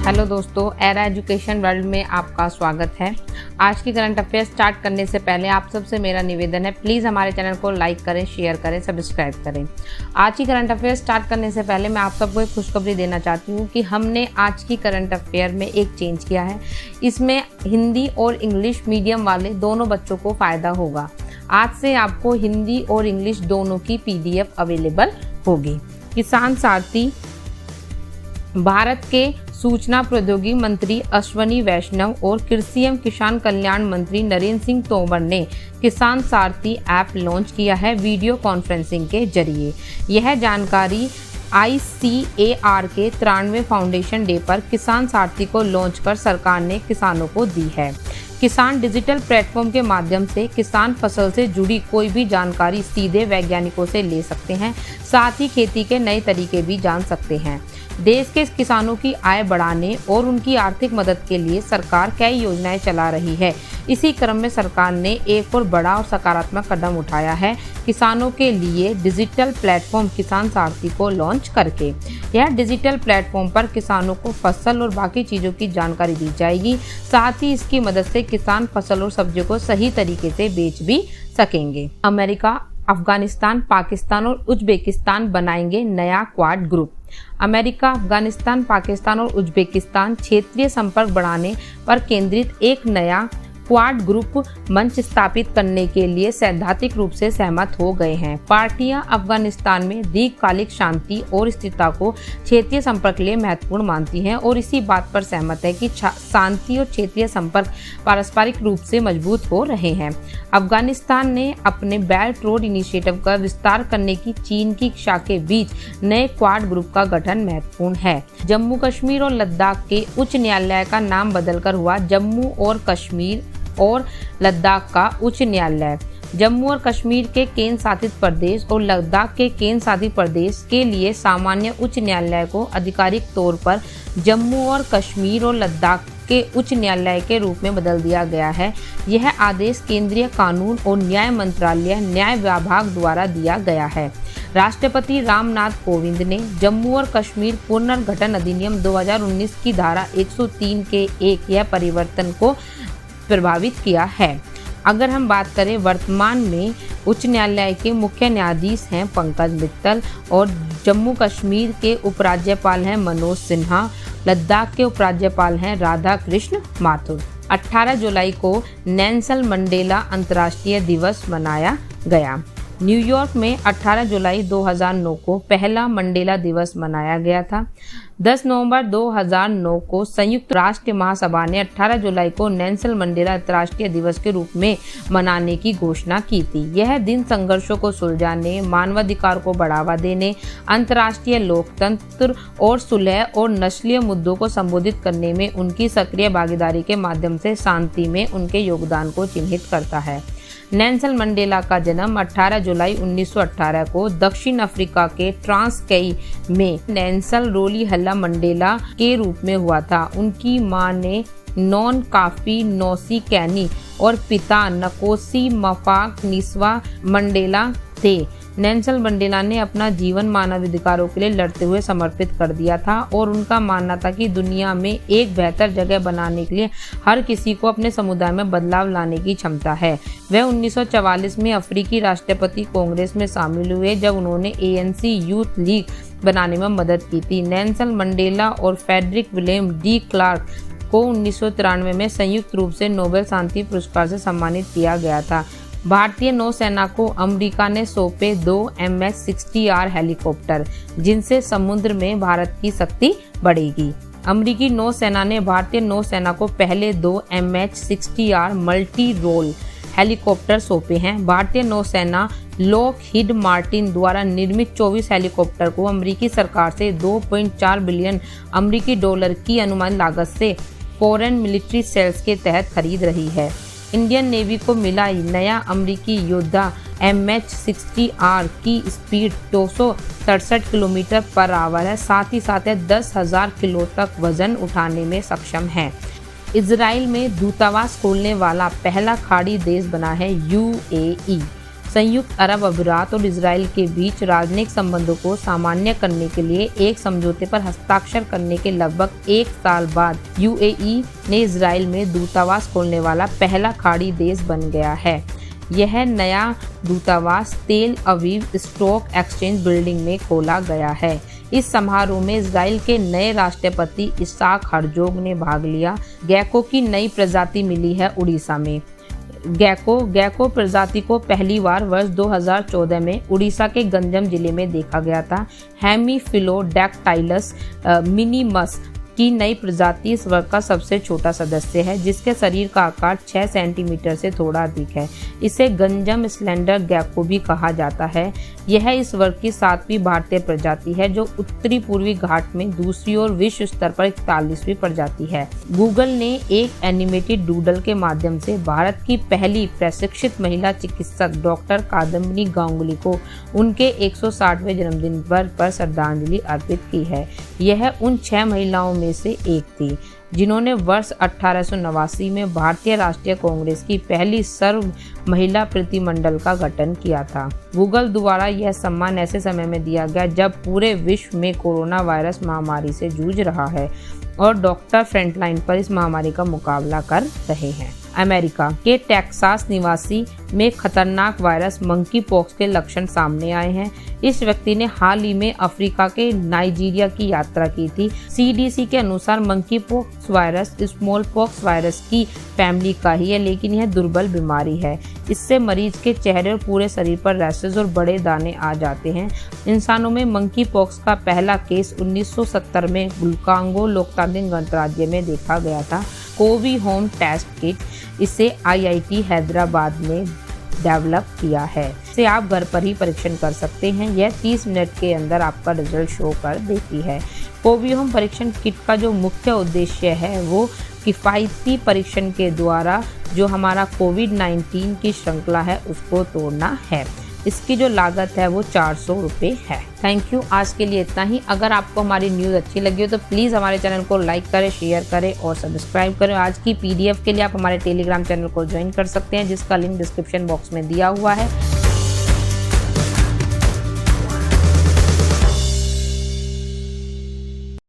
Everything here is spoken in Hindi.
हेलो दोस्तों, एरा एजुकेशन वर्ल्ड में आपका स्वागत है। आज की करंट अफेयर स्टार्ट करने से पहले आप सबसे मेरा निवेदन है, प्लीज़ हमारे चैनल को लाइक करें, शेयर करें, सब्सक्राइब करें। आज की करंट अफेयर स्टार्ट करने से पहले मैं आप सबको एक खुशखबरी देना चाहती हूँ कि हमने आज की करंट अफेयर में एक चेंज किया है। इसमें हिंदी और इंग्लिश मीडियम वाले दोनों बच्चों को फ़ायदा होगा। आज से आपको हिंदी और इंग्लिश दोनों की PDF अवेलेबल होगी। किसान सारथी भारत के सूचना प्रौद्योगिकी मंत्री अश्वनी वैष्णव और कृषि एवं किसान कल्याण मंत्री नरेंद्र सिंह तोमर ने किसान सारथी ऐप लॉन्च किया है वीडियो कॉन्फ्रेंसिंग के जरिए। यह जानकारी ICAR के 93वें फाउंडेशन डे पर किसान सारथी को लॉन्च कर सरकार ने किसानों को दी है। किसान डिजिटल प्लेटफॉर्म के माध्यम से किसान फसल से जुड़ी कोई भी जानकारी सीधे वैज्ञानिकों से ले सकते हैं, साथ ही खेती के नए तरीके भी जान सकते हैं। देश के किसानों की आय बढ़ाने और उनकी आर्थिक मदद के लिए सरकार कई योजनाएं चला रही है। इसी क्रम में सरकार ने एक और बड़ा और सकारात्मक कदम उठाया है किसानों के लिए डिजिटल प्लेटफॉर्म किसान सारथी को लॉन्च करके। यह डिजिटल प्लेटफॉर्म पर किसानों को फसल और बाकी चीज़ों की जानकारी दी जाएगी, साथ ही इसकी मदद से किसान फसल और सब्जियों को सही तरीके से बेच भी सकेंगे। अमेरिका, अफगानिस्तान, पाकिस्तान और उज्बेकिस्तान बनाएंगे नया quad group. America, Afghanistan, Pakistan और उज्बेकिस्तान क्षेत्रीय संपर्क बढ़ाने पर केंद्रित एक नया क्वाड ग्रुप मंच स्थापित करने के लिए सैद्धांतिक रूप से सहमत हो गए हैं। पार्टियां अफगानिस्तान में दीर्घकालिक शांति और स्थिरता को क्षेत्रीय संपर्क के लिए महत्वपूर्ण मानती हैं और इसी बात पर सहमत है कि शांति और क्षेत्रीय संपर्क पारस्परिक रूप से मजबूत हो रहे हैं। अफगानिस्तान ने अपने बेल्ट रोड इनिशिएटिव का विस्तार करने की चीन की इच्छा के बीच नए क्वाड ग्रुप का गठन महत्वपूर्ण है। जम्मू कश्मीर और लद्दाख के उच्च न्यायालय का नाम बदलकर हुआ जम्मू और कश्मीर और लद्दाख का उच्च न्यायालय। जम्मू और कश्मीर के केंद्र शासित प्रदेश और लद्दाख के केंद्र शासित प्रदेश के लिए सामान्य उच्च न्यायालय को आधिकारिक तौर पर जम्मू और कश्मीर और लद्दाख के उच्च न्यायालय के रूप में बदल दिया गया है। यह आदेश केंद्रीय कानून और न्याय मंत्रालय न्याय विभाग द्वारा दिया गया है। राष्ट्रपति रामनाथ कोविंद ने जम्मू और कश्मीर पुनर्गठन अधिनियम 2019 की धारा 103 के यह परिवर्तन को प्रभावित किया है। अगर हम बात करें, वर्तमान में उच्च न्यायालय के मुख्य न्यायाधीश हैं पंकज मित्तल और जम्मू कश्मीर के उपराज्यपाल हैं मनोज सिन्हा। लद्दाख के उपराज्यपाल हैं राधा कृष्ण माथुर। 18 जुलाई को नेल्सन मंडेला अंतर्राष्ट्रीय दिवस मनाया गया। न्यूयॉर्क में 18 जुलाई 2009 को पहला मंडेला दिवस मनाया गया था। 10 नवंबर 2009 को संयुक्त राष्ट्र महासभा ने 18 जुलाई को नेल्सन मंडेला अंतर्राष्ट्रीय दिवस के रूप में मनाने की घोषणा की थी। यह दिन संघर्षों को सुलझाने, मानवाधिकार को बढ़ावा देने, अंतर्राष्ट्रीय लोकतंत्र और सुलह और नस्लीय मुद्दों को संबोधित करने में उनकी सक्रिय भागीदारी के माध्यम से शांति में उनके योगदान को चिन्हित करता है। नेल्सन मंडेला का जन्म 18 जुलाई 1918 को दक्षिण अफ्रीका के ट्रांसकई में नेल्सन रोलीहला मंडेला के रूप में हुआ था। उनकी मां ने नॉन काफी नोसी कैनी और पिता नकोसी मफाकनिस्वा मंडेला थे। नेल्सन मंडेला ने अपना जीवन मानवाधिकारों के लिए लड़ते हुए समर्पित कर दिया था और उनका मानना था कि दुनिया में एक बेहतर जगह बनाने के लिए हर किसी को अपने समुदाय में बदलाव लाने की क्षमता है। वह 1944 में अफ्रीकी राष्ट्रपति कांग्रेस में शामिल हुए जब उन्होंने ANC यूथ लीग बनाने में मदद की थी। नेल्सन मंडेला और फ्रेडरिक विलियम डी क्लार्क को 1993 में संयुक्त रूप से नोबेल शांति पुरस्कार से सम्मानित किया गया था। भारतीय नौसेना को अमेरिका ने सौंपे 2 MH-60R हेलीकॉप्टर, जिनसे समुद्र में भारत की शक्ति बढ़ेगी। अमेरिकी नौसेना ने भारतीय नौसेना को पहले 2 MH-60R मल्टी रोल हेलीकॉप्टर सौंपे हैं। भारतीय नौसेना लॉकहीड मार्टिन द्वारा निर्मित 24 हेलीकॉप्टर को अमेरिकी सरकार से 2.4 बिलियन अमेरिकी डॉलर की अनुमानित लागत से फॉरेन मिलिट्री सेल्स के तहत खरीद रही है। इंडियन नेवी को मिला नया अमेरिकी योद्धा MH-60R की स्पीड 267 किलोमीटर पर आवर है, साथ ही 10,000 किलो तक वजन उठाने में सक्षम है। इजराइल में दूतावास खोलने वाला पहला खाड़ी देश बना है UAE। संयुक्त अरब अमीरात और इजराइल के बीच राजनयिक संबंधों को सामान्य करने के लिए एक समझौते पर हस्ताक्षर करने के लगभग 1 साल बाद यूएई ने इजराइल में दूतावास खोलने वाला पहला खाड़ी देश बन गया है। यह नया दूतावास तेल अवीव स्टॉक एक्सचेंज बिल्डिंग में खोला गया है। इस समारोह में इजराइल के नए राष्ट्रपति इसाक हर्जोग ने भाग लिया। गेको की नई प्रजाति मिली है उड़ीसा में। गेको प्रजाति को पहली बार वर्ष 2014 में उड़ीसा के गंजम जिले में देखा गया था। हेमीफिलोडैक्टाइलस मिनिमस की नई प्रजाति इस वर्ग का सबसे छोटा सदस्य है, जिसके शरीर का आकार 6 सेंटीमीटर से थोड़ा अधिक है। इसे गंजम स्लेंडर गेको भी कहा जाता है। यह इस वर्ग की 7वीं भारतीय प्रजाति है, जो उत्तरी पूर्वी घाट में दूसरी और विश्व स्तर पर 41वीं प्रजाति है। गूगल ने एक एनिमेटेड डूडल के माध्यम से भारत की पहली प्रशिक्षित महिला चिकित्सक डॉक्टर कादम्बिनी गांगुली को उनके 160वें जन्मदिन पर श्रद्धांजलि अर्पित की है। यह उन 6 महिलाओं में से एक थी जिन्होंने वर्ष 1889 में भारतीय राष्ट्रीय कांग्रेस की पहली सर्व महिला प्रतिनिधिमंडल का गठन किया था। गूगल द्वारा यह सम्मान ऐसे समय में दिया गया जब पूरे विश्व में कोरोना वायरस महामारी से जूझ रहा है और डॉक्टर फ्रंटलाइन पर इस महामारी का मुकाबला कर रहे हैं। अमेरिका के टेक्सास निवासी में खतरनाक वायरस मंकी पॉक्स के लक्षण सामने आए हैं। इस व्यक्ति ने हाल ही में अफ्रीका के नाइजीरिया की यात्रा की थी। सीडीसी के अनुसार monkey pox virus small pox virus की फैमिली का ही है, लेकिन यह दुर्बल बीमारी है। इससे मरीज के चेहरे और पूरे शरीर पर रैशेज और बड़े दाने आ जाते हैं। इंसानों में मंकी पॉक्स का पहला केस 1970 में कांगो लोकतांत्रिक गणराज्य में देखा गया था। कोवी होम टेस्ट किट इसे आईआईटी हैदराबाद ने डेवलप किया है। इसे आप घर पर ही परीक्षण कर सकते हैं। यह 30 मिनट के अंदर आपका रिजल्ट शो कर देती है। कोवी होम परीक्षण किट का जो मुख्य उद्देश्य है वो किफ़ायती परीक्षण के द्वारा जो हमारा कोविड-19 की श्रृंखला है उसको तोड़ना है। इसकी जो लागत है वो 400 रुपये है। Thank you. आज के लिए इतना ही। अगर आपको हमारी न्यूज़ अच्छी लगी हो तो प्लीज़ हमारे चैनल को लाइक करें, शेयर करें और सब्सक्राइब करें। आज की PDF के लिए आप हमारे टेलीग्राम चैनल को ज्वाइन कर सकते हैं, जिसका लिंक डिस्क्रिप्शन बॉक्स में दिया हुआ है।